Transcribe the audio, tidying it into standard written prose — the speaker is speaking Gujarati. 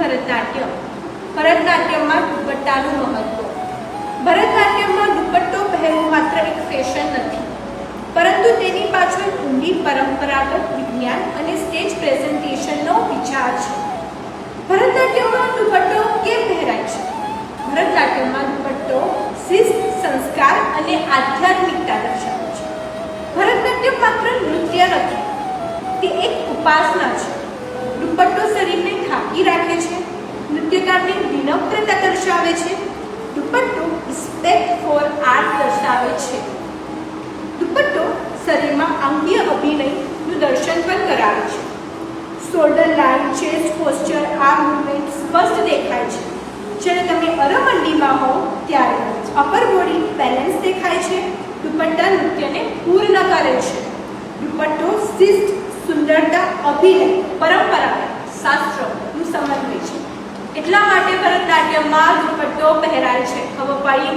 ભરતનાટ્યમ. ભરતનાટ્યમમાં દુપટ્ટાનું મહત્વ. ભરતનાટ્યમમાં દુપટ્ટો પહેરવું માત્ર એક ફેશન નથી, પરંતુ તેની પાછળ ઊંડી પરંપરાગત વિજ્ઞાન અને સ્ટેજ પ્રેઝન્ટેશનનો વિચાર છે. ભરતનાટ્યમમાં દુપટ્ટો કેમ પહેરાય છે? ભરતનાટ્યમમાં દુપટ્ટો શિસ્ત, સંસ્કાર અને આધ્યાત્મિકતા દર્શાવે છે. ભરતનાટ્યમ માત્ર નૃત્ય નથી, તે એક ઉપાસના છે. દુપટ્ટો શરીરને ઢાંકી રાખે છે, નૃત્યકારની વિનમ્રતા દર્શાવે છે. દુપટ્ટો રિસ્પેક્ટ ફોર આર્ટ દર્શાવે છે. દુપટ્ટો શરીરમાં અંગીય અભિનયનું દર્શન પણ કરાવે છે. Shoulder line, chest posture, arm movement સ્પષ્ટ દેખાય છે. જ્યારે તમે અરમંડીમાં હો ત્યારે અપર બોડી બેલેન્સ દેખાય છે. દુપટ્ટા નૃત્યને પૂર્ણ કરે છે. દુપટ્ટો શિસ્ત, સુંદરતા, અભિનય, પરંપરા, શાસ્ત્રનું સમન્વય છે. એટલા માટે ભરતનાટ્યમમાં દુપટ્ટો પહેરાય છે. ખબર પડી?